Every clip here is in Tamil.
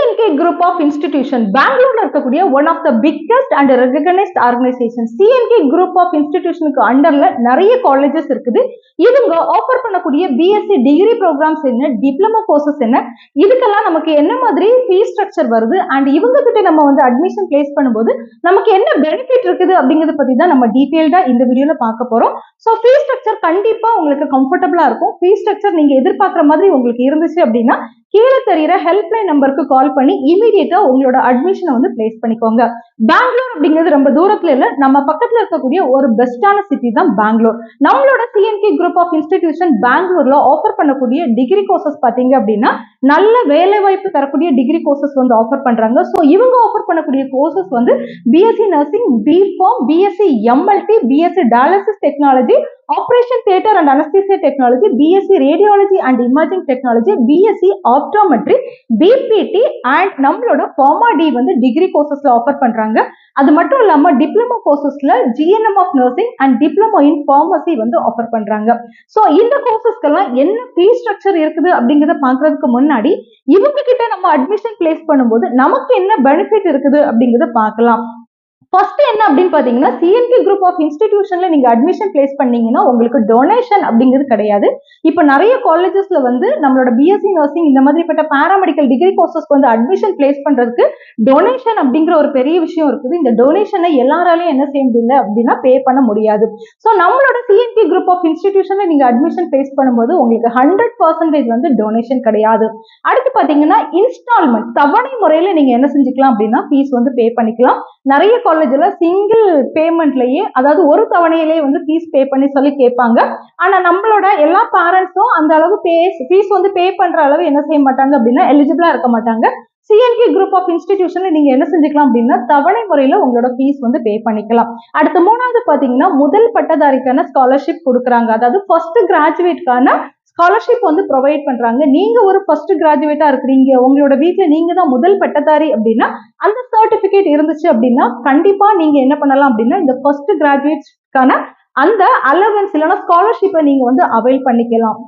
CNK Group of Institution பெங்களூர்ல இருக்கக்கூடிய one of the biggest and recognized organization. CNK Group of Institutionக்கு அண்டர்ல நிறைய காலேஜஸ் இருக்குது. இவங்க ஆஃபர் பண்ணக்கூடிய BSc டிகிரி ப்ரோக்ராம்ஸ் என்ன, டிப்ளமோ கோர்சஸ் என்ன, இதுக்கெல்லாம் நமக்கு என்ன மாதிரி ஃபீஸ் ஸ்ட்ரக்சர் வருது அண்ட் இவங்க கிட்ட நம்ம வந்து அட்மிஷன் பிளேஸ் பண்ணும்போது நமக்கு என்ன பெனிஃபிட் இருக்குது அப்படிங்கறத பத்தி தான் நம்ம டீடைல்டா இந்த வீடியோல பார்க்க போறோம். சோ ஃபீஸ் ஸ்ட்ரக்சர் கண்டிப்பா உங்களுக்கு கம்ஃபர்டபுளா இருக்கும். ஃபீஸ் ஸ்ட்ரக்சர் நீங்க எதிர்பார்க்குற மாதிரி உங்களுக்கு இருந்துச்சு அப்படின்னா கீழே தெரியுற ஹெல்ப்லைன் நம்பருக்கு கால் பண்ணி இமீடியட்டா உங்களோட அட்மிஷனை வந்து பிளேஸ் பண்ணிக்கோங்க. பெங்களூர் அப்படிங்கிறது ரொம்ப தூரத்துல இல்ல, நம்ம பக்கத்துல இருக்கக்கூடிய ஒரு பெஸ்டான சிட்டி தான் பெங்களூர். நம்மளோட CNK குரூப் ஆஃப் இன்ஸ்டிடியூஷன் பெங்களூர்ல ஆஃபர் பண்ணக்கூடிய டிகிரி கோர்சஸ் பாத்தீங்க அப்படின்னா நல்ல வேலை வாய்ப்பு தரக்கூடிய டிகிரி கோர்சஸ் வந்து ஆஃபர் பண்றாங்க. ஸோ இவங்க ஆஃபர் பண்ணக்கூடிய கோர்சஸ் வந்து BSc nursing, B.Pharm, BSc MLT, BSc dialysis technology, operation theatre and anaesthesia technology, BSc radiology and imaging technology, BSc optometry, BPT and நம்மளோட ஃபார்மா டி வந்து டிகிரி கோர்சஸ்ல ஆஃபர் பண்றாங்க. அது மட்டும் இல்லாம டிப்ளமோ கோர்சஸ்ல GNM of nursing and diploma in pharmacy வந்து ஆஃபர் பண்றாங்க. சோ இந்த கோர்சஸ்க்கெல்லாம் என்ன ஃபீஸ் ஸ்ட்ரக்சர் இருக்குது அப்படிங்கறத பாக்குறதுக்கு முன்னாடி இவங்க கிட்ட நம்ம அட்மிஷன் பிளேஸ் பண்ணும்போது நமக்கு என்ன பெனிஃபிட் இருக்குது அப்படிங்கறத பார்க்கலாம். ஃபர்ஸ்ட் என்ன அப்படின்னு பாத்தீங்கன்னா CNK குரூப் ஆஃப் இன்ஸ்டிடியூஷன்ல நீங்க அட்மிஷன் பிளேஸ் பண்ணீங்கன்னா உங்களுக்கு டொனேஷன் அப்படிங்கிறது கிடையாது. இப்ப நிறைய காலேஜஸ்ல வந்து நம்மளோட BSc நர்சிங் இந்த மாதிரிப்பட்ட பாராமெடிக்கல் டிகிரி கோர்சஸ் வந்து அட்மிஷன் பிளேஸ் பண்றதுக்கு டொனேஷன் அப்படிங்கிற ஒரு பெரிய விஷயம் இருக்குது. இந்த டொனேஷனை எல்லாராலையும் என்ன செய்ய முடியல அப்படின்னா பே பண்ண முடியாது. ஸோ நம்மளோட CNK குரூப் ஆஃப் இன்ஸ்டிடியூஷன்ல நீங்க அட்மிஷன் பிளேஸ் பண்ணும்போது உங்களுக்கு 100% வந்து டொனேஷன் கிடையாது. அடுத்து பாத்தீங்கன்னா இன்ஸ்டால்மெண்ட் தவணை முறையில நீங்க என்ன செஞ்சுக்கலாம் அப்படின்னா ஃபீஸ் வந்து பே பண்ணிக்கலாம். நிறைய காலேஜ்ல சிங்கிள் பேமெண்ட்லயே, அதாவது ஒரு தவணையிலேயே வந்து ஃபீஸ் பே பண்ணி சொல்லி கேட்பாங்க. ஆனா நம்மளோட எல்லா பேரண்ட்ஸும் அந்த அளவு ஃபீஸ் வந்து பே பண்ற அளவு என்ன செய்ய மாட்டாங்க அப்படின்னா எலிஜிபிளா இருக்க மாட்டாங்க. CNK குரூப் ஆஃப் இன்ஸ்டிடியூஷன்ல நீங்க என்ன செஞ்சுக்கலாம் அப்படின்னா தவணை முறையில உங்களோட ஃபீஸ் வந்து பே பண்ணிக்கலாம். அடுத்து மூணாவது பாத்தீங்கன்னா முதல் பட்டதாரிக்கான ஸ்காலர்ஷிப் கொடுக்குறாங்க. அதாவது ஃபர்ஸ்ட் கிராஜுவேட்கான ஸ்காலர்ஷிப் வந்து ப்ரொவைட் பண்றாங்க. நீங்க ஒரு ஃபர்ஸ்ட் கிராஜுவேட்டா இருக்கிறீங்க, உங்களோட வீட்டுல நீங்க தான் முதல் பட்டதாரி அப்படின்னா அந்த சர்டிபிகேட் இருந்துச்சு அப்படின்னா கண்டிப்பா நீங்க என்ன பண்ணலாம் அப்படின்னா இந்த ஃபர்ஸ்ட் கிராஜுவேட்ஸ்க்கான அந்த அலவன்ஸ் இல்லைன்னா ஸ்காலர்ஷிப்பை நீங்க வந்து அவைல் பண்ணிக்கலாம்.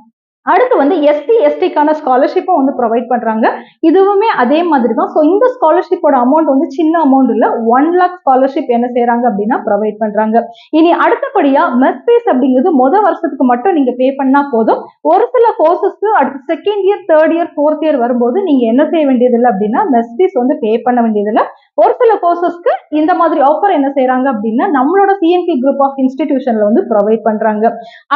அடுத்து வந்து SC STக்கான ஸ்காலர்ஷிப்பும் வந்து ப்ரொவைட் பண்றாங்க. இதுவுமே அதே மாதிரி தான். ஸோ இந்த ஸ்காலர்ஷிப்போட அமௌண்ட் வந்து சின்ன அமௌண்ட் இல்ல, 1 lakh ஸ்காலர்ஷிப் என்ன செய்யறாங்க அப்படின்னா ப்ரொவைட் பண்றாங்க. இனி அடுத்தபடியா மெஸ் ஃபீஸ் அப்படிங்கிறது வருஷத்துக்கு மட்டும் நீங்க பே பண்ணா போதும். ஒரு சில கோர்சஸ்க்கு அடுத்து second year, third year, fourth year வரும்போது நீங்க என்ன செய்ய வேண்டியதில்லை அப்படின்னா மெஸ் ஃபீஸ் வந்து பே பண்ண வேண்டியதில்லை. ஒரு சில கோர்சஸ்க்கு இந்த மாதிரி ஆஃபர் என்ன செய்யறாங்க அப்படின்னா நம்மளோட CNK குரூப் ஆஃப் இன்ஸ்டிடியூஷன்ல வந்து ப்ரொவைட் பண்றாங்க.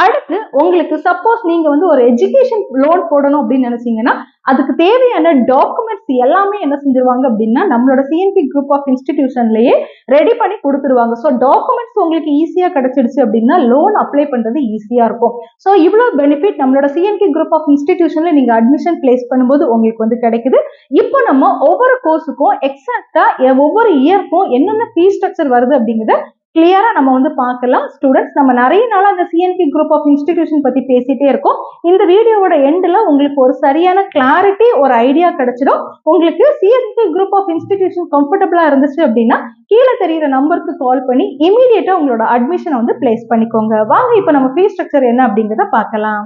அடுத்து உங்களுக்கு சப்போஸ் நீங்க வந்து ஒரு எஜுகேஷன் லோன் போடணும் அப்படின்னு நினைச்சீங்கன்னா அதுக்கு தேவையான டாக்குமெண்ட்ஸ் எல்லாமே என்ன செஞ்சிருவாங்க அப்படின்னா நம்மளோட CNK குரூப் ஆஃப் இன்ஸ்டிடியூஷன்லயே ரெடி பண்ணி கொடுத்துருவாங்க. ஸோ டாக்குமெண்ட்ஸ் உங்களுக்கு ஈஸியா கிடைச்சிடுச்சு அப்படின்னா லோன் அப்ளை பண்றது ஈஸியா இருக்கும். ஸோ இவ்வளவு பெனிஃபிட் நம்மளோட CNK குரூப் ஆஃப் இன்ஸ்டிடியூஷன்ல நீங்க அட்மிஷன் பிளேஸ் பண்ணும்போது உங்களுக்கு வந்து கிடைக்குது. இப்போ நம்ம ஒவ்வொரு கோர்ஸுக்கும் எக்ஸாக்டா ஒவ்வொரு இயர்க்கும் என்னென்ன ஃபீஸ் ஸ்ட்ரக்சர் வருது அப்படிங்கிறத கிளியரா நம்ம வந்து பார்க்கலாம். ஸ்டூடெண்ட்ஸ், நம்ம நிறைய நாள் அந்த CNK குரூப் ஆஃப் இன்ஸ்டிடியூஷன் பத்தி பேசிட்டே இருக்கோம். இந்த வீடியோவோட எண்ட்ல உங்களுக்கு ஒரு சரியான கிளாரிட்டி, ஒரு ஐடியா கிடைச்சிடும். உங்களுக்கு CNK குரூப் ஆஃப் இன்ஸ்டிடியூஷன் கம்ஃபர்டபுளா இருந்துச்சு அப்படின்னா கீழே தெரியுற நம்பருக்கு கால் பண்ணி இமீடியட்டா உங்களோட அட்மிஷனை வந்து பிளேஸ் பண்ணிக்கோங்க. வாங்க இப்போ நம்ம ஃபீஸ் ஸ்ட்ரக்சர் என்ன அப்படிங்கிறத பார்க்கலாம்.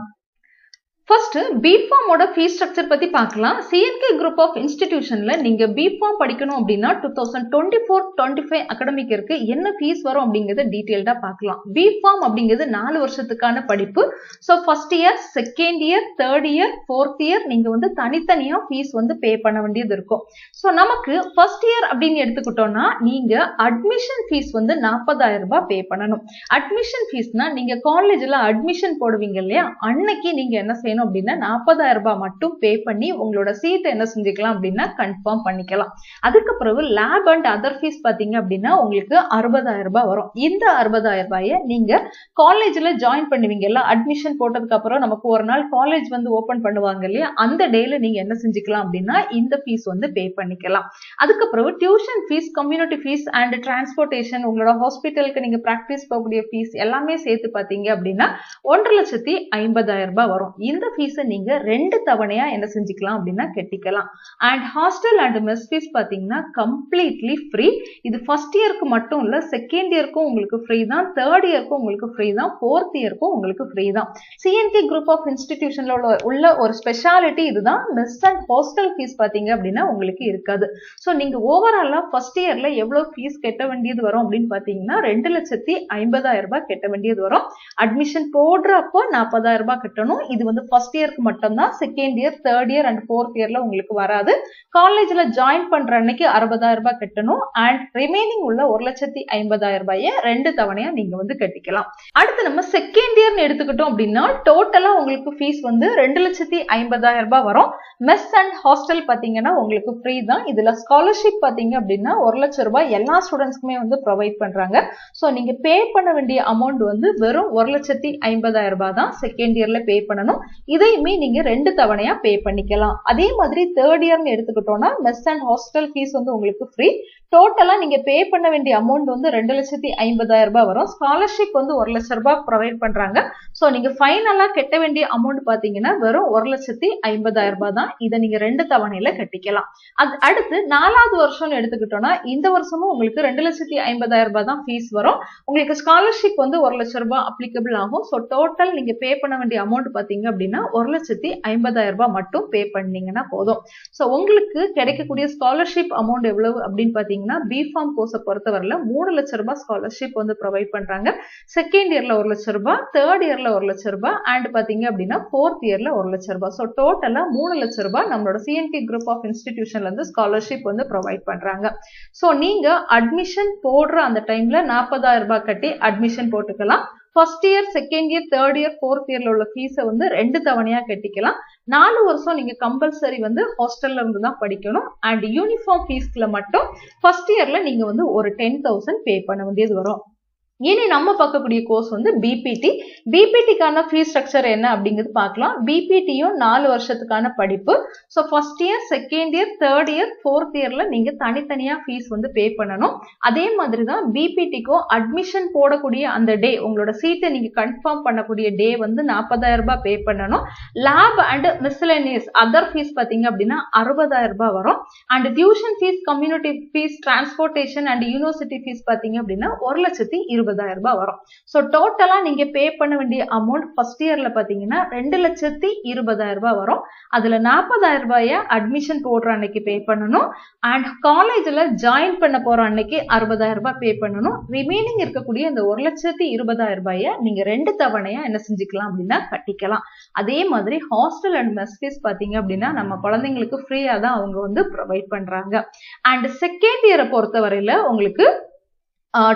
ஃபர்ஸ்ட் B.Pharm ஓட ஃபீஸ் ஸ்ட்ரக்சர் பத்தி பார்க்கலாம். CNK குரூப் ஆஃப் இன்ஸ்டிடியூஷன்ல நீங்க B.Pharm படிக்கணும் அப்படின்னா 2024-25 அகாடமிக் இருக்கு என்ன ஃபீஸ் வரும் அப்படிங்கறத டீடைல்டா பார்க்கலாம். B.Pharm அப்படிங்கிறது 4 வருஷத்துக்கான படிப்பு. So first year, second year, third year, fourth year நீங்க வந்து தனித்தனியா ஃபீஸ் வந்து பே பண்ண வேண்டியது இருக்கும். ஸோ நமக்கு ஃபர்ஸ்ட் இயர் அப்படின்னு எடுத்துக்கிட்டோம்னா நீங்க அட்மிஷன் ஃபீஸ் வந்து 40,000 ரூபாய் பே பண்ணணும். அட்மிஷன் ஃபீஸ்னா நீங்க காலேஜ்ல அட்மிஷன் போடுவீங்க இல்லையா, அன்னைக்கு நீங்க என்ன செய்யணும் அப்படின்னா 40,000 ரூபாய் மட்டும் பே பண்ணி உங்களோட சீட் என்ன செஞ்சுக்கலாம் அப்படின்னா கன்ஃபார்ம் பண்ணிக்கலாம். அதுக்கப்புறம் லேப் அண்ட் அதர் ஃபீஸ் பாத்தீங்க அப்படின்னா உங்களுக்கு 60,000 ரூபாய் வரும். இந்த 60,000 ரூபாயை நீங்க காலேஜ்ல ஜாயின் பண்ணுவீங்கல்ல, அட்மிஷன் போட்டதுக்கு அப்புறம் நமக்கு ஒரு நாள் காலேஜ் வந்து ஓபன் பண்ணுவாங்க இல்லையா, அந்த டேல நீங்க என்ன செஞ்சுக்கலாம் அப்படின்னா இந்த ஃபீஸ் வந்து பே பண்ணிக்கலாம். அதுக்கப்புறம் tuition fees, community fees and transportation, உங்களோட ஹாஸ்பிட்டலுக்கு நீங்க பிராக்டிஸ் போகக்கூடிய ஃபீஸ் எல்லாமே சேர்த்து பாத்தீங்க அப்படின்னா 1,50,000 ரூபாய் வரும். இந்த ஃபீஸை நீங்க 2 தவணையா என்ன செஞ்சுக்கலாம் அப்படின்னா கட்டிக்கலாம். And hostel and mess fees பாத்தீங்கன்னா கம்ப்ளீட்லி ஃப்ரீ. இது ஃபர்ஸ்ட் இயருக்கு மட்டும் இல்ல, செகண்ட் இயருக்கும் உங்களுக்கு ஃப்ரீ தான், தேர்ட் இயருக்கும் உங்களுக்கு ஃப்ரீ தான், ஃபோர்த் இயருக்கும் உங்களுக்கு ஃப்ரீ தான். சிஎன்கே குரூப் ஆஃப் இன்ஸ்டிடியூஷன்ல உள்ள ஒரு ஸ்பெஷாலிட்டி இதுதான். மெஸ் அண்ட் ஹாஸ்டல் ஃபீஸ் பாத்தீங்க அப்படின்னா உங்களுக்கு இருக்காது. ஸோ நீங்க ஓவராலா ஃபர்ஸ்ட் இயர்ல எவ்வளவு ஃபீஸ் கட்ட வேண்டியது வரும் அப்படின்னு பாத்தீங்கன்னா 2,50,000 ரூபாய் கட்ட வேண்டியது வரும். அட்மிஷன் போடுறப்போ 40,000 ரூபாய் கட்டணும். இது வந்து ஃபர்ஸ்ட் இயருக்கு மட்டும்தான், second year, third year and fourth இயர்ல உங்களுக்கு வராது. காலேஜ்ல ஜாயின் பண்ற அன்னைக்கு 60,000 ரூபாய் கட்டணும். அண்ட் ரிமைனிங் உள்ள 1,50,000 ரூபாயை 2 தவணையா நீங்க வந்து கட்டிக்கலாம். அடுத்து நம்ம செகண்ட் இயர்னு எடுத்துக்கிட்டோம் அப்படின்னா டோட்டலா உங்களுக்கு ஃபீஸ் வந்து 2,50,000 ரூபாய் வரும். மெஸ் அண்ட் ஹாஸ்டல் பாத்தீங்கன்னா உங்களுக்கு ஃப்ரீ தான். இதுல ஸ்காலர்ஷிப் பாத்தீங்க அப்படின்னா 1,00,000 ரூபாய் எல்லா ஸ்டூடெண்ட்ஸ்க்குமே வந்து ப்ரொவைட் பண்றாங்க. சோ நீங்க பே பண்ண வேண்டிய அமௌண்ட் வந்து வெறும் 1,50,000 ரூபாய் தான் செகண்ட் இயர்ல பே பண்ணணும். இதையுமே நீங்க 2 தவணையா பே பண்ணிக்கலாம். அதே மாதிரி தேர்ட் இயர்னு எடுத்துக்கிட்டோம்னா மெஸ் அண்ட் ஹாஸ்டல் ஃபீஸ் வந்து உங்களுக்கு ஃப்ரீ. டோட்டலா நீங்க பே பண்ண வேண்டிய அமௌண்ட் வந்து 2,50,000 ரூபாய் வரும். ஸ்காலர்ஷிப் வந்து 1,00,000 ரூபாய் ப்ரொவைட் பண்றாங்க. சோ நீங்க ஃபைனலா கட்ட வேண்டிய அமௌண்ட் பாத்தீங்கன்னா வெறும் 1,50,000 ரூபாய் தான். இதை நீங்க 2 தவணையில கட்டிக்கலாம். அடுத்து 4வது வருஷம்னு எடுத்துக்கிட்டோம்னா இந்த வருஷமும் உங்களுக்கு 2,50,000 ரூபாய் தான் ஃபீஸ் வரும். உங்களுக்கு ஸ்காலர்ஷிப் வந்து 1,00,000 ரூபாய் அப்ளிகபிள் ஆகும். ஸோ டோட்டல் நீங்க பே பண்ண வேண்டிய அமௌண்ட் பாத்தீங்க அப்படின்னா 1,50,000 ரூபாய் மட்டும் பே பண்ணீங்கன்னா போதும். ஸோ உங்களுக்கு கிடைக்கக்கூடிய ஸ்காலர்ஷிப் அமௌண்ட் எவ்வளவு அப்படின்னு பாத்தீங்கன்னா பிஃபார்ம் கோர்ஸை பொறுத்தவரையில 3,00,000 ரூபாய் ஸ்காலர்ஷிப் வந்து ப்ரொவைட் பண்றாங்க. செகண்ட் இயர்ல 1,00,000 ரூபாய், தேர்ட் இயர்ல 1,00,000 ரூபாய் அண்ட் பாத்தீங்க அப்படின்னா ஃபோர்த் இயர்ல 1,00,000 ரூபாய். ஸோ டோட்டலா 3,00,000 ரூபாய் நம்மளோட சிஎன்கே குரூப் ஆஃப் இன்ஸ்டிடியூஷன்ல இருந்து ஸ்காலர்ஷிப் வந்து ப்ரொவைட் பண்றாங்க. சோ நீங்க அட்மிஷன் போடுற அந்த டைம்ல 40,000 ரூபாய் கட்டி அட்மிஷன் போட்டுக்கலாம். First year, second year, third year, fourth இயர்ல உள்ள ஃபீஸை வந்து 2 தவணையா கட்டிக்கலாம். 4 வருஷம் நீங்க கம்பல்சரி வந்து ஹாஸ்டல்ல இருந்து தான் படிக்கணும். அண்ட் யூனிஃபார்ம் ஃபீஸ்ல மட்டும் ஃபர்ஸ்ட் இயர்ல நீங்க வந்து ஒரு 10,000 பே பண்ண வேண்டியது வரும். இனி நம்ம பார்க்கக்கூடிய கோர்ஸ் வந்து பிபிடி. பிபிடிக்கான ஃபீஸ் ஸ்ட்ரக்சர் என்ன அப்படிங்கிறது பார்க்கலாம். பிபிடியும் 4 வருஷத்துக்கான படிப்பு. So first year, second year, third year, fourth இயர்ல நீங்க தனித்தனியா ஃபீஸ் வந்து பே பண்ணணும். அதே மாதிரி தான் பிபிடிக்கும் அட்மிஷன் போடக்கூடிய அந்த டே, உங்களோட சீட்டை நீங்க கன்ஃபார்ம் பண்ணக்கூடிய டே வந்து 40,000 ரூபாய் பே பண்ணணும். லேப் அண்ட் மிஸ்லெனியஸ் அதர் ஃபீஸ் பாத்தீங்க அப்படின்னா 60,000 ரூபாய் வரும். And tuition fees, community fees, transportation and university fees பாத்தீங்க அப்படின்னா 1,20,000 ரூபாய் வரும். சோ டோட்டலா நீங்க பே பண்ண வேண்டிய அமௌண்ட் ஃபர்ஸ்ட் இயர்ல பாத்தீங்கன்னா 2,20,000 ரூபாய் வரும். அதுல 40,000 ரூபாய அட்மிஷன் போடுற அன்னைக்கு பே பண்ணணும். அண்ட் காலேஜ்ல ஜாயின் பண்ண போற அன்னைக்கு 60,000 ரூபாய் பே பண்ணணும். ரிமைனிங் இருக்கக்கூடிய இந்த 1,20,000 ரூபாய நீங்க 2 தவணையா என்ன செஞ்சுக்கலாம் அப்படின்னா கட்டிக்கலாம். அதே மாதிரி ஹாஸ்டல் அண்ட் மெஸ் ஃபீஸ் பாத்தீங்க அப்படின்னா நம்ம குழந்தைங்களுக்கு ஃப்ரீயா தான் அவங்க வந்து ப்ரொவைட் பண்றாங்க. அண்ட் செகண்ட் இயரை பொறுத்தவரையில உங்களுக்கு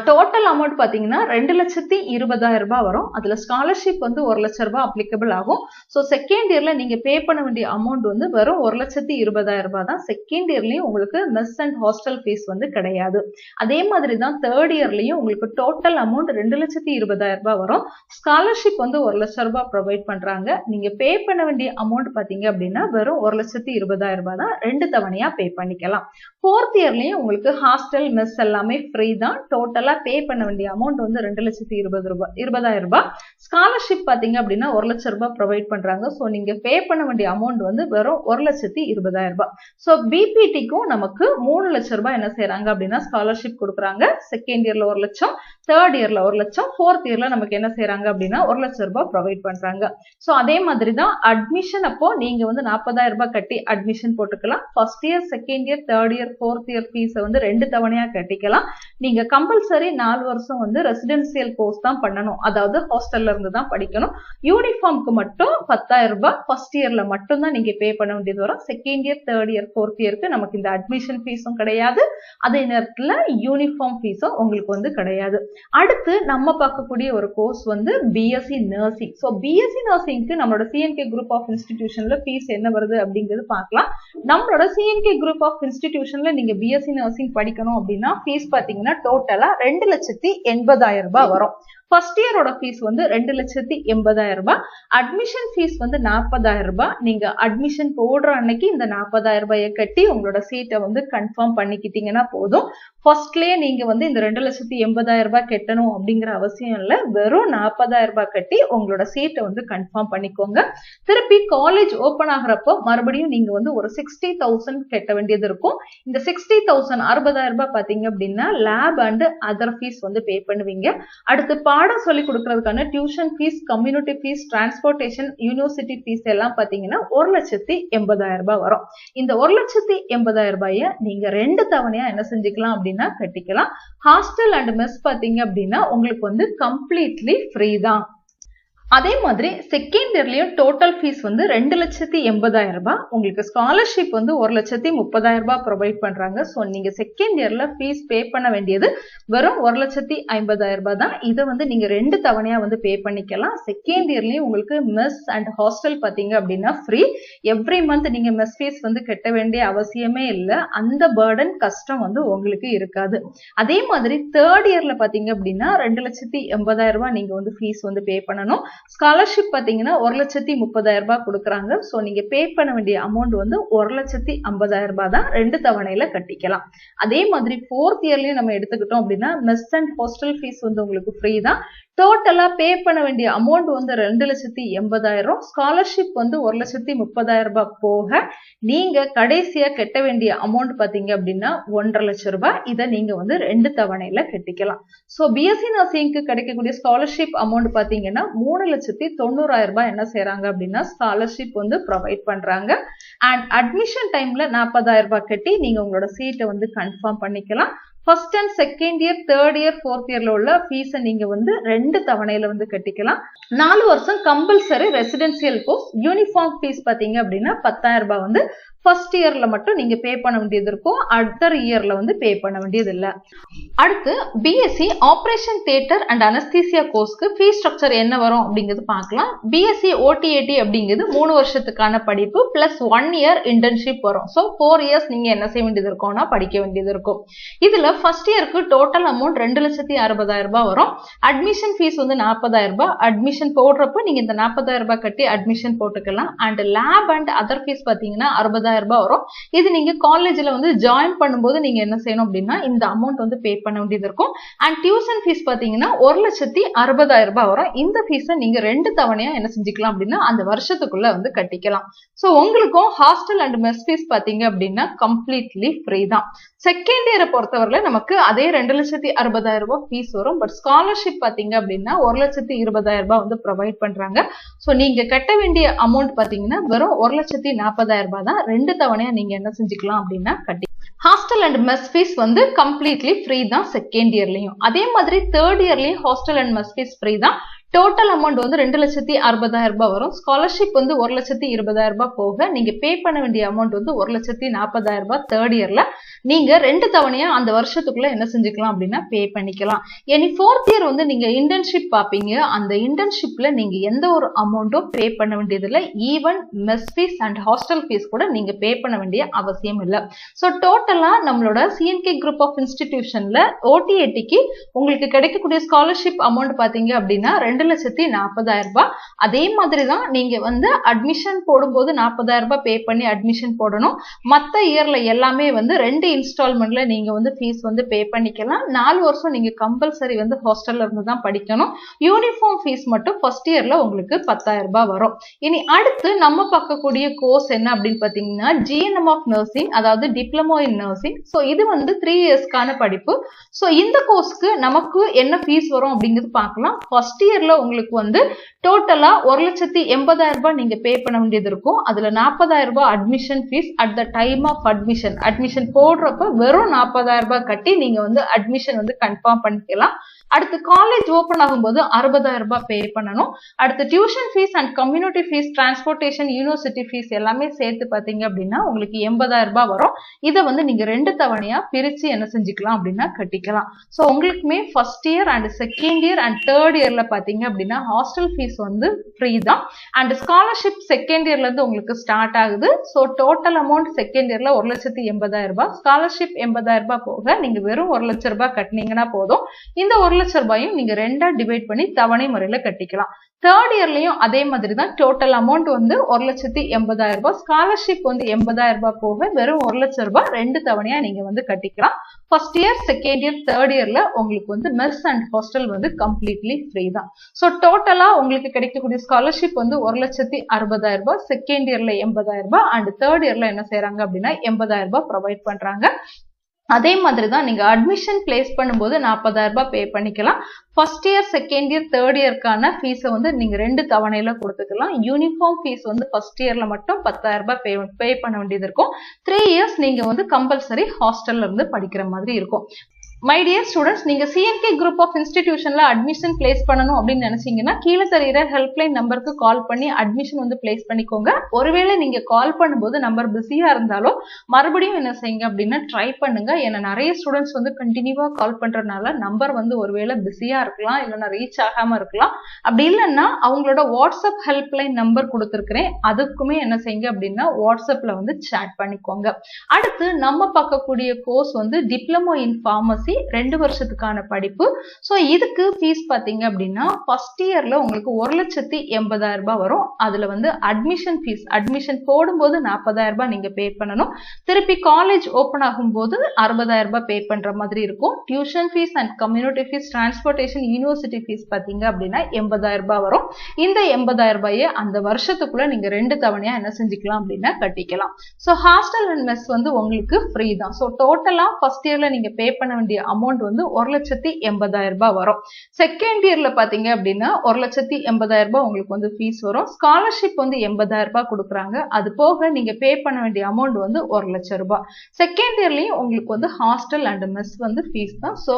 டோட்டல் அமௌண்ட் பாத்தீங்கன்னா 2,20,000 ரூபாய் வரும். அதுல ஸ்காலர்ஷிப் வந்து 1,00,000 ரூபாய் அப்ளிகபிள் ஆகும். ஸோ செகண்ட் இயர்ல நீங்க பே பண்ண வேண்டிய அமௌண்ட் வந்து வெறும் 1,20,000 ரூபாய் தான். செகண்ட் இயர்லயும் உங்களுக்கு மெஸ் அண்ட் ஹாஸ்டல் ஃபீஸ் வந்து கிடையாது. அதே மாதிரி தான் தேர்ட் இயர்லயும் உங்களுக்கு டோட்டல் அமௌண்ட் 2,20,000 ரூபாய் வரும். ஸ்காலர்ஷிப் வந்து 1,00,000 ரூபாய் ப்ரொவைட் பண்றாங்க. நீங்க பே பண்ண வேண்டிய அமௌண்ட் பாத்தீங்க அப்படின்னா வெறும் 1,20,000 ரூபாய் தான். 2 தவணையா பே பண்ணிக்கலாம். ஃபோர்த் இயர்லயும் உங்களுக்கு ஹாஸ்டல், மெஸ் எல்லாமே ஃப்ரீ தான். டோட்டலா பே பண்ண வேண்டிய அமௌண்ட் வந்து 2,20,000 ரூபாய். ஸ்காலர்ஷிப் பாத்தீங்க அப்படின்னா 1,00,000 ரூபாய் ப்ரொவைட் பண்றாங்க. சோ நீங்க பே பண்ண வேண்டிய அமௌண்ட் வந்து வெறும் 1,20,000 ரூபாய். சோ பிபிடிக்கும் நமக்கு 3,00,000 ரூபாய் என்ன செய்யறாங்க அப்படின்னா ஸ்காலர்ஷிப் கொடுக்குறாங்க. செகண்ட் இயர்ல 1,00,000, தேர்ட் இயர்ல 1,00,000, ஃபோர்த் இயர்ல நமக்கு என்ன செய்யறாங்க அப்படின்னா 1,00,000 ரூபாய் ப்ரொவைட் பண்றாங்க. சோ அதே மாதிரி தான் அட்மிஷன் அப்போ நீங்க வந்து 40,000 ரூபாய் கட்டி அட்மிஷன் போட்டுக்கலாம். First year, second year, third year, fourth year fees வந்து 2 தவணையா கட்டிக்கலாம். நீங்க கம்பல்சரி 4 வருஷம் வந்து ரெசிடென்சியல் கோர்ஸ் தான் பண்ணணும். அதாவது ஹாஸ்டல்ல இருந்து தான் படிக்கணும். யூனிஃபார்ம்க்கு மட்டும் 10,000 ரூபாய் ஃபர்ஸ்ட் இயர்ல மட்டும் தான் நீங்க பே பண்ண வேண்டியது வரும். Second year, third year, fourth இயருக்கு நமக்கு இந்த அட்மிஷன் ஃபீஸும் கிடையாது. அதே நேரத்துல யூனிஃபார்ம் ஃபீஸும் உங்களுக்கு வந்து கிடையாது. அடுத்து நம்ம பார்க்கக்கூடிய ஒரு கோர்ஸ் வந்து பிஎஸ்சி நர்சிங். ஸோ பிஎஸ்சி நர்சிங்க்கு நம்மளோட சிஎன்கே குரூப் ஆஃப் இன்ஸ்டிடியூஷன்ல ஃபீஸ் என்ன வருது அப்படிங்கிறது பார்க்கலாம். நம்மளோட சிஎன்கே குரூப் ஆஃப் இன்ஸ்டிடியூஷன்ல நீங்க பிஎஸ்சி நர்சிங் படிக்கணும் அப்படின்னா ஃபீஸ் பாத்தீங்கன்னா டோட்டலா டோட்டலா 2,80,000 ரூபாய் வரும். ஃபர்ஸ்ட் இயரோட ஃபீஸ் வந்து 2,80,000 ரூபாய். அட்மிஷன் ஃபீஸ் வந்து 40,000 ரூபாய். நீங்க அட்மிஷன் போடுற அன்னைக்கு இந்த 40,000 ரூபாயை கட்டி உங்களோட சீட்டை வந்து கன்ஃபார்ம் பண்ணிக்கிட்டீங்கன்னா போதும். ஃபர்ஸ்ட்லயே நீங்க வந்து இந்த 2,80,000 ரூபாய் கட்டணும் அப்படிங்கிற அவசியம் இல்லை. வெறும் 40,000 ரூபாய் கட்டி உங்களோட சீட்டை வந்து கன்ஃபார்ம் பண்ணிக்கோங்க. திருப்பி காலேஜ் ஓபன் ஆகுறப்போ மறுபடியும் நீங்க வந்து ஒரு 60,000 கட்ட வேண்டியது இருக்கும். இந்த 60,000 60,000 ரூபாய் பாத்தீங்க அப்படின்னா லேப் அண்ட் அதர் ஃபீஸ் வந்து பே பண்ணுவீங்க. அடுத்து பாடம் சொல்லி கொடுக்கறதுக்கான tuition fees, community fees, transportation, university fees எல்லாம் பாத்தீங்கன்னா 1,80,000 ரூபாய் வரும். இந்த 1,80,000 ரூபாயை நீங்க 2 தவணையா என்ன செஞ்சுக்கலாம் அப்படின்னா கட்டிக்கலாம். ஹாஸ்டல் அண்ட் மெஸ் பாத்தீங்க அப்படின்னா உங்களுக்கு வந்து கம்ப்ளீட்லி ஃப்ரீ தான். அதே மாதிரி செகண்ட் இயர்லயும் டோட்டல் ஃபீஸ் வந்து 2,80,000 ரூபாய். உங்களுக்கு ஸ்காலர்ஷிப் வந்து 1,30,000 ரூபாய் ப்ரொவைட் பண்றாங்க. ஸோ நீங்க செகண்ட் இயர்ல ஃபீஸ் பே பண்ண வேண்டியது வெறும் 1,50,000 ரூபாய் தான். இதை வந்து நீங்க 2 தவணையா வந்து பே பண்ணிக்கலாம். செகண்ட் இயர்லயும் உங்களுக்கு மெஸ் அண்ட் ஹாஸ்டல் பாத்தீங்க அப்படின்னா ஃப்ரீ. எவ்ரி மந்த் நீங்க மெஸ் ஃபீஸ் வந்து கட்ட வேண்டிய அவசியமே இல்லை. அந்த பர்டன் கஷ்டம் வந்து உங்களுக்கு இருக்காது. அதே மாதிரி தேர்ட் இயர்ல பாத்தீங்க அப்படின்னா 2,80,000 ரூபாய் நீங்க வந்து ஃபீஸ் வந்து பே பண்ணணும். ஸ்காலர்ஷிப் பாத்தீங்கன்னா 1,30,000 ரூபாய் கொடுக்குறாங்க. சோ நீங்க பே பண்ண வேண்டிய அமௌண்ட் வந்து 1,50,000 ரூபாய் தான். 2 தவணையில கட்டிக்கலாம். அதே மாதிரி ஃபோர்த் இயர்லயும் நம்ம எடுத்துக்கிட்டோம் அப்படின்னா மெஸ் அண்ட் ஹாஸ்டல் ஃபீஸ் வந்து உங்களுக்கு ஃப்ரீ தான். டோட்டலா பே பண்ண வேண்டிய அமௌண்ட் வந்து 2,80,000. ஸ்காலர்ஷிப் வந்து 1,30,000 ரூபாய் போக நீங்க கடைசியா கட்ட வேண்டிய அமௌண்ட் பாத்தீங்க அப்படின்னா 1,50,000 ரூபாய். இதை நீங்க வந்து 2 தவணையில கட்டிக்கலாம். சோ பிஎஸ்சி நர்சிங்க்கு கிடைக்கக்கூடிய ஸ்காலர்ஷிப் அமௌண்ட் பாத்தீங்கன்னா 3,90,000 ரூபாய் என்ன செய்யறாங்க அப்படின்னா ஸ்காலர்ஷிப் வந்து ப்ரொவைட் பண்றாங்க. அண்ட் அட்மிஷன் டைம்ல 40,000 ரூபாய் கட்டி நீங்க உங்களோட சீட்டை வந்து கன்ஃபார்ம் பண்ணிக்கலாம். First and second year, third year, fourth இயர்ல உள்ள ஃபீஸை நீங்க வந்து 2 தவணையில வந்து கட்டிக்கலாம். 4 வருஷம் compulsory residential course. Uniform fees பாத்தீங்க அப்படின்னா 10,000 ரூபாய் வந்து ஃபர்ஸ்ட் இயர்ல மட்டும் நீங்க பே பண்ண வேண்டியது இருக்கும். அடுத்த இயர்ல வந்து பே பண்ண வேண்டியது இல்ல. அடுத்து BSc operation theatre and anaesthesia கோர்ஸ்க்கு ஃபீஸ் ஸ்ட்ரக்சர் என்ன வரும் அப்படிங்கிறது பார்க்கலாம். பிஎஸ்சி ஓடிஏடி அப்படிங்கிறது 3 வருஷத்துக்கான படிப்பு பிளஸ் 1 இயர் இன்டர்ன்ஷிப் வரும். ஸோ 4 இயர்ஸ் நீங்க என்ன செய்ய வேண்டியது இருக்கும்னா படிக்க வேண்டியது இருக்கும். இதுல ஃபர்ஸ்ட் இயருக்கு டோட்டல் அமௌண்ட் 2,60,000 ரூபாய் வரும். அட்மிஷன் ஃபீஸ் வந்து 40,000 ரூபாய். அட்மிஷன் போடுறப்ப நீங்க இந்த 40,000 ரூபாய் கட்டி அட்மிஷன் போட்டுக்கலாம். And lab and other fees பாத்தீங்கன்னா 60,000 ரூபாய் வரும். இது நீங்க காலேஜ்ல வந்து ஜாயின் பண்ணும்போது நீங்க என்ன செய்யணும் அப்படின்னா இந்த அமௌண்ட் வந்து பே பண்ண வேண்டியது இருக்கும். அண்ட் டியூஷன் ஃபீஸ் பாத்தீங்கன்னா 1,60,000 ரூபாய் வரும். இந்த ஃபீஸை நீங்க 2 தவணையா என்ன செஞ்சுக்கலாம் அப்படின்னா அந்த வருஷத்துக்குள்ள வந்து கட்டிக்கலாம். சோ உங்களுக்கும் ஹாஸ்டல் அண்ட் மெஸ் ஃபீஸ் பாத்தீங்க அப்படின்னா கம்ப்ளீட்லி ஃப்ரீ தான். செகண்ட் இயரை பொறுத்தவரையில நமக்கு அதே 2,60,000 ரூபாய் ஃபீஸ் வரும். பட் ஸ்காலர்ஷிப் பாத்தீங்க அப்படின்னா 1,20,000 ரூபாய் வந்து ப்ரொவைட் பண்றாங்க. சோ நீங்க கட்ட வேண்டிய அமௌண்ட் பாத்தீங்கன்னா வெறும் 1,40,000 ரூபாய் தான். 2 தவணையா நீங்க என்ன செஞ்சுக்கலாம் அப்படின்னா கட்டி. ஹாஸ்டல் அண்ட் மெஸ் ஃபீஸ் வந்து கம்ப்ளீட்லி ஃப்ரீ தான் செகண்ட் இயர்லயும். அதே மாதிரி தேர்ட் இயர்லயும் hostel and mess fees free தான். டோட்டல் அமௌண்ட் வந்து 2,60,000 ரூபாய் வரும். ஸ்காலர்ஷிப் வந்து 1,20,000 ரூபாய் போக நீங்க பே பண்ண வேண்டிய அமௌண்ட் வந்து 1,40,000 ரூபாய் தேர்ட் இயர்ல நீங்க 2 தவணையா அந்த வருஷத்துக்குள்ள என்ன செஞ்சுக்கலாம் அப்படின்னா பே பண்ணிக்கலாம். இனி ஃபோர்த் இயர் வந்து நீங்க இன்டர்ன்ஷிப் பாப்பீங்க. அந்த இன்டர்ன்ஷிப்ல நீங்க எந்த ஒரு அமௌண்ட்டும் பே பண்ண வேண்டியது இல்லை. Even mess fees and hostel fees கூட நீங்க பே பண்ண வேண்டிய அவசியம் இல்லை. ஸோ டோட்டலா நம்மளோட சிஎன்கே குரூப் ஆஃப் இன்ஸ்டிடியூஷன்ல ஓடிஏடிக்கு உங்களுக்கு கிடைக்கக்கூடிய ஸ்காலர்ஷிப் அமௌண்ட் பாத்தீங்க அப்படின்னா 2,40,000 ரூபாய். அதே மாதிரி தான் நீங்க வந்து அட்மிஷன் போடும்போது 40,000 ரூபாய் பே பண்ணி அட்மிஷன் போடணும். மத்த இயர்ல எல்லாமே வந்து 2 இன்ஸ்டால்மெண்ட்ல நீங்க வந்து ஃபீஸ் வந்து பே பண்ணிக்கலாம். 4 வருஷம் நீங்க கம்பல்சரி வந்து ஹாஸ்டல்ல இருந்து தான் படிக்கணும். யூனிஃபார்ம் ஃபீஸ் மட்டும் ஃபர்ஸ்ட் இயர்ல உங்களுக்கு 10,000 ரூபாய் வரும். இனி அடுத்து நம்ம பார்க்கக்கூடிய கோர்ஸ் என்ன அப்படின்னு பாத்தீங்கன்னா ஜிஎன்எம் ஆஃப் நர்சிங், அதாவது டிப்ளமோ இன் நர்சிங். ஸோ இது வந்து 3 இயர்ஸ்க்கான படிப்பு. ஸோ இந்த கோர்ஸ்க்கு நமக்கு என்ன ஃபீஸ் வரும் அப்படிங்கிறது பார்க்கலாம். ஃபர்ஸ்ட் இயர்ல உங்களுக்கு வந்து டோட்டலா 1,80,000 ரூபாய் நீங்க பே பண்ண வேண்டியது இருக்கும். அதுல 40,000 ரூபாய் admission fees at the time of admission போடுறப்ப வெறும் 40,000 ரூபாய் கட்டி நீங்க வந்து அட்மிஷன் வந்து கன்ஃபார்ம் பண்ணிக்கலாம். அடுத்து காலேஜ் ஓபன் ஆகும்போது 60,000 ரூபாய் பே பண்ணணும். அடுத்து tuition fees and community fees, transportation, university fees எல்லாமே சேர்த்து பாத்தீங்க அப்படின்னா உங்களுக்கு 80,000 ரூபாய் வரும். இதை வந்து நீங்க 2 தவணையா பிரிச்சு என்ன செஞ்சுக்கலாம் அப்படின்னா கட்டிக்கலாம். சோ உங்களுக்குமே first year and second year and third இயர்ல பாத்தீங்க அப்படின்னா ஹாஸ்டல் ஃபீஸ் வந்து ஃப்ரீ தான். அண்ட் ஸ்காலர்ஷிப் செகண்ட் இயர்ல இருந்து உங்களுக்கு ஸ்டார்ட் ஆகுது. சோ டோட்டல் அமௌண்ட் செகண்ட் இயர்ல 1,80,000 ரூபாய். ஸ்காலர்ஷிப் 80,000 ரூபாய் போக நீங்க வெறும் 1 லட்சம் ரூபாய் கட்டினீங்கன்னா போதும். இந்த 1 லட்சம் ரூபாயும் நீங்க 2ஆ டிவைட் பண்ணி தவணை முறையில கட்டிக்கலாம். தேர்ட் இயர்லயும் அதே மாதிரி தான். டோட்டல் அமௌண்ட் வந்து 1,80,000 ரூபாய். ஸ்காலர்ஷிப் வந்து 80,000 ரூபாய் போக வெறும் 1 லட்சம் ரூபாய் 2 தவணையா நீங்க வந்து கட்டிக்கலாம். First year, second year, third இயர்ல உங்களுக்கு வந்து மெஸ் அண்ட் ஹாஸ்டல் வந்து கம்ப்ளீட்லி ஃப்ரீ தான். சோ டோட்டலா உங்களுக்கு கிடைக்கக்கூடிய ஸ்காலர்ஷிப் வந்து 1,60,000 ரூபாய், செகண்ட் இயர்ல 80,000 ரூபாய் அண்ட் தேர்ட் இயர்ல என்ன செய்யறாங்க அப்படின்னா 80,000 ரூபாய் ப்ரொவைட் பண்றாங்க. அதே மாதிரி தான் நீங்க அட்மிஷன் பிளேஸ் பண்ணும்போது 40,000 ரூபாய் பே பண்ணிக்கலாம். First year, second year, third இயர்க்கான ஃபீஸை வந்து நீங்க 2 தவணையில கொடுத்துக்கலாம். யூனிஃபார்ம் ஃபீஸ் வந்து ஃபர்ஸ்ட் இயர்ல மட்டும் 10,000 ரூபாய் பே பண்ண வேண்டியது இருக்கும். 3 இயர்ஸ் நீங்க வந்து கம்பல்சரி ஹாஸ்டல்ல இருந்து படிக்கிற மாதிரி இருக்கும். மை டியர் ஸ்டூடெண்ட்ஸ், நீங்க சிஎன்கே குரூப் ஆஃப் இன்ஸ்டிடியூஷன்ல அட்மிஷன் பிளேஸ் பண்ணணும் அப்படின்னு நினைச்சீங்கன்னா கீழே தெரியுற ஹெல்ப்லைன் நம்பருக்கு கால் பண்ணி அட்மிஷன் வந்து பிளேஸ் பண்ணிக்கோங்க. ஒருவேளை நீங்க கால் பண்ணும்போது நம்பர் பிஸியா இருந்தாலும் மறுபடியும் என்ன செய்யுங்க அப்படின்னா ட்ரை பண்ணுங்க. ஏன்னா நிறைய ஸ்டூடெண்ட்ஸ் வந்து கண்டினியூவா கால் பண்றதுனால நம்பர் வந்து ஒருவேளை பிஸியா இருக்கலாம், இல்லைன்னா ரீச் ஆகாம இருக்கலாம். அப்படி இல்லைன்னா அவங்களோட வாட்ஸ்அப் ஹெல்ப்லைன் நம்பர் கொடுத்துருக்கிறேன், அதுக்குமே என்ன செய்யுங்க அப்படின்னா வாட்ஸ்அப்ல வந்து சேட் பண்ணிக்கோங்க. அடுத்து நம்ம பார்க்கக்கூடிய கோர்ஸ் வந்து டிப்ளமோ இன் ஃபார்மசி, 2 வருஷத்துக்கான படிப்பு. சோ இதுக்கு ஃபீஸ் பாத்தீங்க அப்படின்னா ஃபர்ஸ்ட் இயர்ல உங்களுக்கு 1,80,000 ரூபாய் வரும். அதுல வந்து அட்மிஷன் ஃபீஸ், அட்மிஷன் போடும்போது 40,000 ரூபாய் நீங்க பே பண்ணணும். திருப்பி காலேஜ் ஓபன் ஆகும்போது 60,000 ரூபாய் பே பண்ற மாதிரி இருக்கும். Tuition fees and community fees, transportation, university fees பாத்தீங்க அப்படின்னா 80,000 ரூபாய் வரும். இந்த 80,000 ரூபாயை அந்த வருஷத்துக்குள்ள நீங்க 2 தவணையா என்ன செஞ்சுக்கலாம் அப்படின்னா கட்டிக்கலாம். சோ ஹாஸ்டல் அண்ட் மெஸ் வந்து உங்களுக்கு ஃப்ரீ தான். சோ டோட்டலா ஃபர்ஸ்ட் இயர்ல நீங்க பே பண்ண வேண்டிய அமௌண்ட் வந்து 1,80,000 ரூபாய் வரும். செகண்ட் இயர்ல பாத்தீங்க அப்படின்னா 1,80,000 ரூபாய் உங்களுக்கு வந்து ஃபீஸ் வரும். ஸ்காலர்ஷிப் வந்து 80,000 ரூபாய் கொடுக்குறாங்க. அது போக நீங்க பே பண்ண வேண்டிய அமௌண்ட் வந்து 1 லட்சம் ரூபாய். செகண்ட் இயர்லயும் உங்களுக்கு வந்து ஹாஸ்டல் அண்ட் மெஸ் வந்து ஃபீஸ் தான். சோ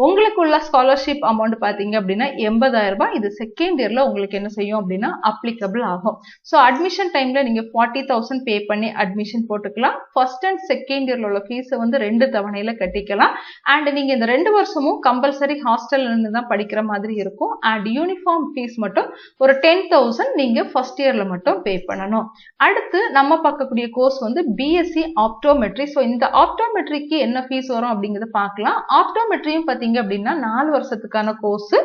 உங்களுக்கு உள்ள ஸ்காலர்ஷிப் அமௌண்ட் பாத்தீங்க அப்படின்னா 80,000 ரூபாய். இது செகண்ட் இயர்ல உங்களுக்கு என்ன செய்யும் அப்படின்னா அப்ளிகபிள் ஆகும். சோ அட்மிஷன் டைம்ல நீங்க 40,000 பே பண்ணி அட்மிஷன் போட்டுக்கலாம். ஃபர்ஸ்ட் அண்ட் செகண்ட் இயர்ல உள்ள ஃபீஸை வந்து 2 தவணையில கட்டிக்கலாம். அண்ட் நீங்க இந்த 2 வருஷமும் கம்பல்சரி ஹாஸ்டல்ல இருந்து தான் படிக்கிற மாதிரி இருக்கும். அண்ட் யூனிஃபார்ம் ஃபீஸ் மட்டும் ஒரு 10,000 நீங்க ஃபர்ஸ்ட் இயர்ல மட்டும் பே பண்ணணும். அடுத்து நம்ம பார்க்கக்கூடிய கோர்ஸ் வந்து பிஎஸ்சி ஆப்டோமெட்ரி. ஸோ இந்த ஆப்டோமெட்ரிக்கு என்ன ஃபீஸ் வரும் அப்படிங்கறத பார்க்கலாம். ஆப்டோமெட்ரியும் பாத்தீங்க அப்படின்னா 4 வருஷத்துக்கான கோர்ஸ்.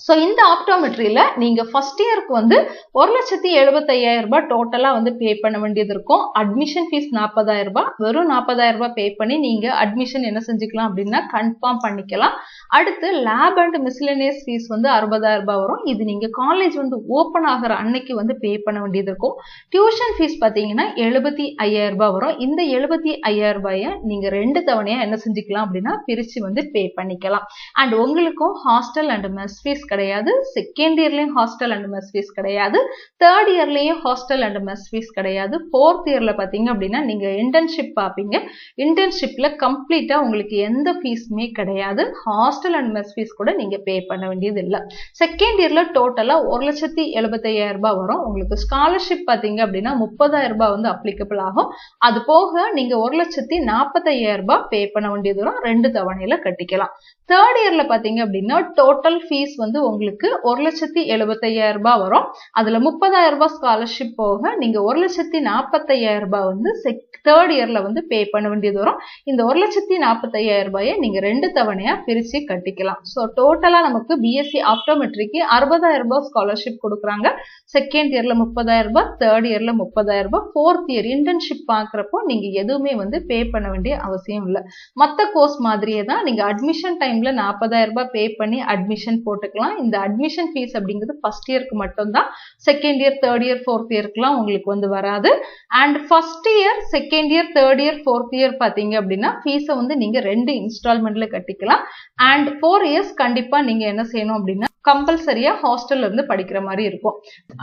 சோ இந்த ஆப்டோமெட்ரியில நீங்க ஃபர்ஸ்ட் இயருக்கு வந்து 1,75,000 ரூபாய் டோட்டலா வந்து பே பண்ண வேண்டியது இருக்கும். அட்மிஷன் ஃபீஸ் 40,000 ரூபாய். வெறும் 40,000 ரூபாய் பே பண்ணி நீங்க அட்மிஷன் என்ன செஞ்சுக்கலாம் அப்படின்னா கன்ஃபார்ம் பண்ணிக்கலாம். அடுத்து லேப் அண்ட் மிஸ்லினியஸ் ஃபீஸ் வந்து 60,000 ரூபாய் வரும். இது நீங்க காலேஜ் வந்து ஓபன் ஆகிற அன்னைக்கு வந்து பே பண்ண வேண்டியது இருக்கும். டியூஷன் ஃபீஸ் பாத்தீங்கன்னா 75,000 ரூபாய் வரும். இந்த 75,000 ரூபாயை நீங்க 2 தவணையா என்ன செஞ்சுக்கலாம் அப்படின்னா பிரிச்சு வந்து பே பண்ணிக்கலாம். அண்ட் உங்களுக்கும் ஹாஸ்டல் அண்ட் மெஸ் ஃபீஸ் கிடையாது. செகண்ட் இயர்லயும் ஹாஸ்டல் அண்ட் மெஸ் ஃபீஸ் கிடையாது. தேர்ட் இயர்லயும் ஹாஸ்டல் அண்ட் மெஸ் ஃபீஸ் கிடையாது. ஃபோர்த் இயர்ல பாத்தீங்க அப்படின்னா நீங்க இன்டர்ன்ஷிப் பாப்பீங்க. இன்டர்ன்ஷிப்ல கம்ப்ளீட்டா உங்களுக்கு எந்த ஃபீஸுமே கிடையாது. ஹாஸ்டல் அண்ட் மெஸ் ஃபீஸ் கூட நீங்க பே பண்ண வேண்டியது இல்ல. செகண்ட் இயர்ல டோட்டலா 1,70,000 ரூபாய் வரும். உங்களுக்கு ஸ்காலர்ஷிப் பாத்தீங்க அப்படின்னா 30,000 ரூபாய் வந்து அப்ளிகபிள் ஆகும். அது போக நீங்க 1,40,000 ரூபாய் பே பண்ண வேண்டியது வரும். 2 தவணையில கட்டிக்கலாம். தேர்ட் இயர்ல பாத்தீங்க அப்படின்னா டோட்டல் ஃபீஸ் வந்து உங்களுக்கு 1,70,000 ரூபாய் வரும். அதுல 30,000 ரூபாய் ஸ்காலர்ஷிப் போக நீங்க 1,40,000 ரூபாய் வந்து தேர்ட் இயர்ல வந்து பே பண்ண வேண்டியது வரும். இந்த 1,40,000 ரூபாயை நீங்க 2 தவணையா பிரிச்சு கட்டிக்கலாம். சோ டோட்டலா நமக்கு பிஎஸ்சி ஆப்டோமெட்ரிக்கு 60,000 ரூபாய் ஸ்காலர்ஷிப் கொடுக்குறாங்க. செகண்ட் இயர்ல 30,000 ரூபாய், தேர்ட் இயர்ல 30,000 ரூபாய். ஃபோர்த் இயர் இன்டர்ன்ஷிப் பாக்குறப்போ நீங்க எதுவுமே வந்து பே பண்ண வேண்டிய அவசியம் இல்லை. மத்த கோர்ஸ் மாதிரியே தான் நீங்க அட்மிஷன் டைம்ல 40,000 ரூபாய் பே பண்ணி அட்மிஷன் போட்டுக்கலாம். பார்க்கலாம். இந்த அட்மிஷன் ஃபீஸ் அப்படிங்கிறது ஃபர்ஸ்ட் இயருக்கு மட்டும்தான். Second year, third year, fourth இயர்க்குலாம் உங்களுக்கு வந்து வராது. And first year, second year, third year, fourth year பாத்தீங்க அப்படின்னா ஃபீஸை வந்து நீங்க 2 இன்ஸ்டால்மெண்ட்ல கட்டிக்கலாம். அண்ட் 4 இயர்ஸ் கண்டிப்பா நீங்க என்ன செய்யணும் அப்படின்னா கம்பல்சரியா ஹாஸ்டல்ல இருந்து படிக்கிற மாதிரி இருக்கும்.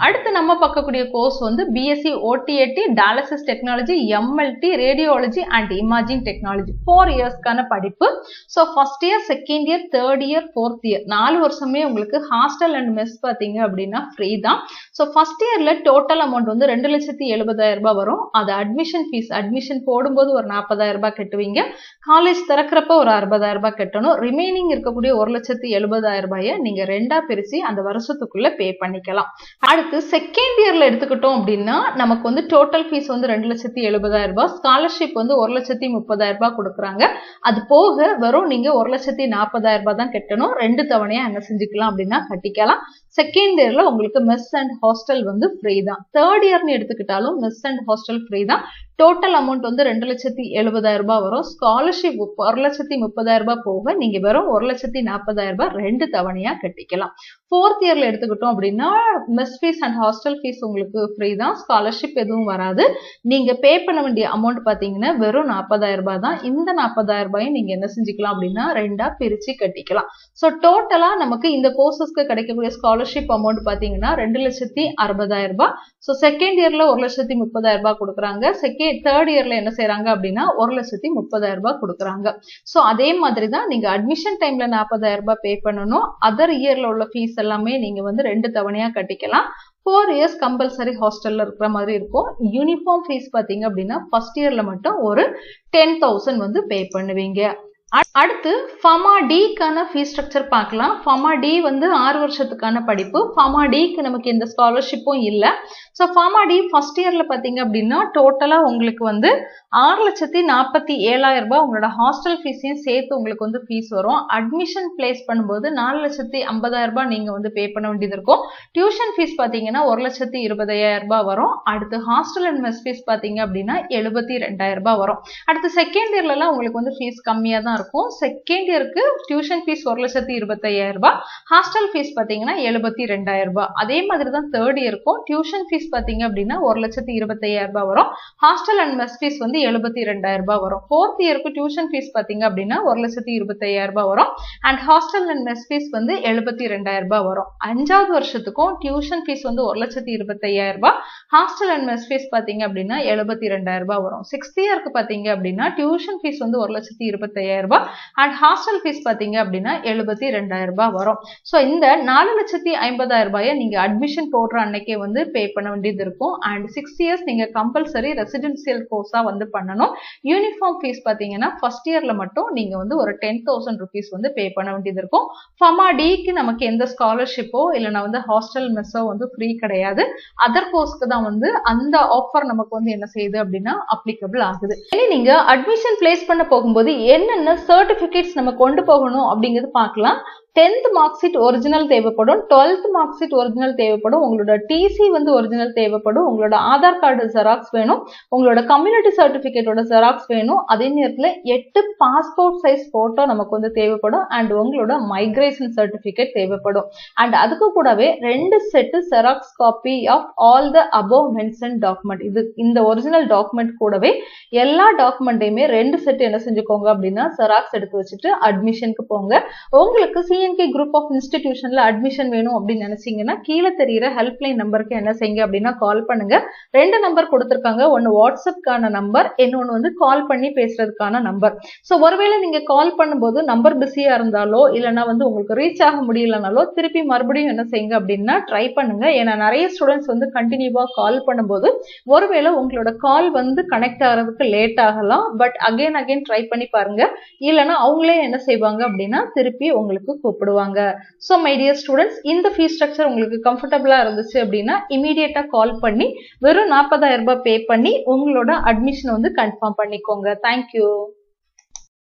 அடுத்து நம்ம பார்க்கக்கூடிய கோர்ஸ் வந்து BSc OTAT dialysis technology, MLT, radiology and imaging technology 4 இயர்ஸ்க்கான படிப்பு. So first year, second year, third year, fourth year 4 வருஷமே உங்களுக்கு ஹாஸ்டல் அண்ட் மெஸ் பாத்தீங்க அப்படின்னா ஃப்ரீ தான். ஸோ ஃபர்ஸ்ட் இயர்ல டோட்டல் அமௌண்ட் வந்து 2,70,000 ரூபாய் வரும். அது அட்மிஷன் ஃபீஸ். அட்மிஷன் போடும்போது ஒரு 40,000 ரூபாய் கட்டுவீங்க. காலேஜ் திறக்கிறப்ப ஒரு 60,000 ரூபாய் கட்டணும். ரிமைனிங் இருக்கக்கூடிய 1,70,000 ரூபாயை நீங்க 2ஆ பிரிச்சு அந்த வருஷத்துக்குள்ள பே பண்ணிக்கலாம். அடுத்து செகண்ட் இயர்ல எடுத்துக்கிட்டோம் அப்படின்னா நமக்கு வந்து டோட்டல் ஃபீஸ் வந்து 2,70,000 ரூபாய். ஸ்காலர்ஷிப் வந்து 1,30,000 ரூபாய் கொடுக்குறாங்க. அது போக வெறும் நீங்க 1,40,000 ரூபாய் தான் கட்டணும். 2 தவணையா என்ன செஞ்சுக்கலாம் அப்படின்னா கட்டிக்கலாம். செகண்ட் இயர்ல உங்களுக்கு மெஸ் அண்ட் ஹாஸ்டல் வந்து ஃப்ரீ தான். தேர்ட் இயர்னு எடுத்துக்கிட்டாலும் மெஸ் அண்ட் ஹாஸ்டல் ஃப்ரீ தான். டோட்டல் அமௌண்ட் வந்து 2,70,000 ரூபாய் வரும். ஸ்காலர்ஷிப் 1,30,000 ரூபாய் போக நீங்க வெறும் 1,40,000 ரூபாய் 2 தவணையா கட்டிக்கலாம். ஃபோர்த் இயர்ல எடுத்துக்கிட்டோம் அப்படின்னா mess fees and hostel fees உங்களுக்கு ஃப்ரீ தான். ஸ்காலர்ஷிப் எதுவும் வராது. நீங்க பே பண்ண வேண்டிய அமௌண்ட் பாத்தீங்கன்னா வெறும் 40,000 ரூபாய் தான். இந்த 40,000 ரூபாயை நீங்க என்ன செஞ்சுக்கலாம் அப்படின்னா 2ஆ பிரிச்சு கட்டிக்கலாம். ஸோ டோட்டலா நமக்கு இந்த கோர்சஸ்க்கு கிடைக்கக்கூடிய ஸ்காலர்ஷிப் அமௌண்ட் பாத்தீங்கன்னா 2,60,000 ரூபாய். ஸோ செகண்ட் இயர்ல 1,30,000 ரூபாய் கொடுக்குறாங்க. தேர்ட் இயர்ல என்ன செய்யறாங்க அப்படின்னா 1,30,000 ரூபாய் கொடுக்குறாங்க. ஸோ அதே மாதிரி தான் நீங்க அட்மிஷன் டைம்ல 40,000 ரூபாய் பே பண்ணணும். அதர் இயர்ல உள்ள ஃபீஸ் எல்லாமே நீங்க வந்து 2 தவணையா கட்டிக்கலாம். 4 இயர்ஸ் கம்பல்சரி ஹாஸ்டல்ல இருக்கிற மாதிரி இருக்கும். யூனிஃபார்ம் ஃபீஸ் பாத்தீங்க அப்படின்னா ஃபர்ஸ்ட் இயர்ல மட்டும் ஒரு 10,000 வந்து பே பண்ணுவீங்க. அடுத்து ஃபார்மா டிக்கான ஃபீஸ் ஸ்ட்ரக்சர் பார்க்கலாம். ஃபார்மா டி வந்து 6 வருஷத்துக்கான படிப்பு. ஃபார்மா டிக்கு நமக்கு எந்த ஸ்காலர்ஷிப்பும் இல்லை. ஸோ ஃபார்மா டி ஃபர்ஸ்ட் இயர்ல பாத்தீங்க அப்படின்னா டோட்டலா உங்களுக்கு வந்து 6,47,000 ரூபாய் உங்களோட ஹாஸ்டல் ஃபீஸையும் சேர்த்து உங்களுக்கு வந்து ஃபீஸ் வரும். அட்மிஷன் பிளேஸ் பண்ணும்போது 4,50,000 ரூபாய் நீங்க வந்து பே பண்ண வேண்டியது இருக்கும். டியூஷன் ஃபீஸ் பாத்தீங்கன்னா 1,20,000 ரூபாய் வரும். அடுத்து ஹாஸ்டல் அண்ட் மெஸ் ஃபீஸ் பாத்தீங்க அப்படின்னா 72,000 ரூபாய் வரும். அடுத்து செகண்ட் இயர்ல எல்லாம் உங்களுக்கு வந்து ஃபீஸ் கம்மியா தான் இருக்கும். செகண்ட் இயருக்கு டியூஷன் ஃபீஸ் 1,25,000 ரூபாய், ஹாஸ்டல் ஃபீஸ் பாத்தீங்கன்னா 72,000 ரூபாய். அதே மாதிரி தான் தேர்ட் இயருக்கும் டியூஷன் ஃபீஸ் பாத்தீங்க அப்படின்னா 1,25,000 ரூபாய் வரும். ஹாஸ்டல் அண்ட் மெஸ் ஃபீஸ் வந்து 72,000 ரூபாய் வரும். ஃபோர்த் இயருக்கு டியூஷன் ஃபீஸ் பாத்தீங்க அப்படின்னா 1,25,000 ரூபாய் வரும். And hostel and mess fees வந்து 72,000 ரூபாய் வரும். 5வது வருஷத்துக்கும் டியூஷன் ஃபீஸ் வந்து 1,25,000 ரூபாய், ஹாஸ்டல் அண்ட் மெஸ் ஃபீஸ் பாத்தீங்க அப்படின்னா 72,000 ரூபாய் வரும். 6th இயருக்கு பாத்தீங்க அப்படின்னா டியூஷன் ஃபீஸ் வந்து 1,25,000 ரூபாய் அண்ட் ஹாஸ்டல் ஃபீஸ் பாத்தீங்க அப்படின்னா 72,000 ரூபாய் வரும். சோ இந்த 4,50,000 ரூபாயை நீங்க அட்மிஷன் போடுற அன்னைக்கே வந்து பே பண்ண வேண்டியது இருக்கும். அண்ட் 6 இயர்ஸ் நீங்க கம்பல்சரி ரெசிடென்சியல் கோர்ஸா வந்து பண்ணணும். யூனிஃபார்ம் ஃபீஸ் பாத்தீங்கன்னா ஃபர்ஸ்ட் இயர்ல மட்டும் நீங்க வந்து ஒரு 10,000 rupees வந்து பே பண்ண வேண்டியது இருக்கும். ஃபார்மா டிக்கு நமக்கு எந்த ஸ்காலர்ஷிப்போ இல்லைன்னா வந்து ஹாஸ்டல் மெஸ்ஸோ வந்து ஃப்ரீ கிடையாது. அதர் கோர்ஸ்க்கு தான் வந்து அந்த ஆஃபர் நமக்கு வந்து என்ன செய்யுது அப்படின்னா அப்ளிகபிள் ஆகுது. நீங்க அட்மிஷன் பிளேஸ் பண்ண போகும்போது என்னென்ன சர்டிபிகேட்ஸ் நம்ம கொண்டு போகணும் அப்படிங்கிறது பார்க்கலாம். 10th மார்க் ஷீட் ஒரிஜினல் தேவைப்படும். 12th மார்க் ஷீட் ஒரிஜினல் தேவைப்படும். உங்களோட டிசி வந்து ஒரிஜினல் தேவைப்படும். உங்களோட ஆதார் கார்டு ஜெராக்ஸ் வேணும். உங்களோட கம்யூனிட்டி சர்டிபிகேட்டோட ஜெராக்ஸ் வேணும். அதே நேரத்தில் 8 பாஸ்போர்ட் சைஸ் போட்டோ நமக்கு வந்து தேவைப்படும். அண்ட் உங்களோட மைக்ரேஷன் சர்டிபிகேட் தேவைப்படும். அண்ட் அதுக்கு கூடவே 2 set xerox copy of all the above mention document. இது இந்த ஒரிஜினல் டாக்குமெண்ட் கூடவே எல்லா டாக்குமெண்ட்டையுமே 2 செட் என்ன செஞ்சுக்கோங்க அப்படின்னா ஜெராக்ஸ் எடுத்து வச்சுட்டு அட்மிஷனுக்கு போங்க. உங்களுக்கு CNK குரூப் ஆஃப் இன்ஸ்டிடியூஷன்ல அட்மிஷன் வேணும் அப்படின்னு நினைச்சீங்கன்னா கீழே தெரியுற ஹெல்ப்லைன் நம்பருக்கு என்ன செய்யுங்க அப்படின்னா கால் பண்ணுங்க. 2 நம்பர் கொடுத்திருக்காங்க. ஒன்னு வாட்ஸ்அப்கான நம்பர், இன்னொன்னு வந்து கால் பண்ணி பேசுறதுக்கான நம்பர். சோ ஒருவேளை நீங்க கால் பண்ணும்போது நம்பர் பிஸியா இருந்தாலோ இல்லைன்னா வந்து உங்களுக்கு ரீச் ஆக முடியலனாலோ திருப்பி மறுபடியும் என்ன செய்யுங்க அப்படின்னா ட்ரை பண்ணுங்க. ஏன்னா நிறைய ஸ்டூடெண்ட்ஸ் வந்து கண்டினியூவா கால் பண்ணும்போது ஒருவேளை உங்களோட கால் வந்து கனெக்ட் ஆகிறதுக்கு லேட் ஆகலாம். பட் அகைன் ட்ரை பண்ணி பாருங்க. இல்லைன்னா அவங்களே என்ன செய்வாங்க அப்படின்னா திருப்பி உங்களுக்கு கூப்பிடுவாங்க. சோ மை டியர் ஸ்டூடெண்ட்ஸ், இந்த ஃபீஸ் ஸ்ட்ரக்சர் உங்களுக்கு கம்ஃபர்டபுளா இருந்துச்சு அப்படின்னா இமீடியட்டா கால் பண்ணி வெறும் 40,000 ரூபாய் பே பண்ணி உங்களோட அட்மிஷன் வந்து கன்ஃபார்ம் பண்ணிக்கோங்க. தேங்க்யூ.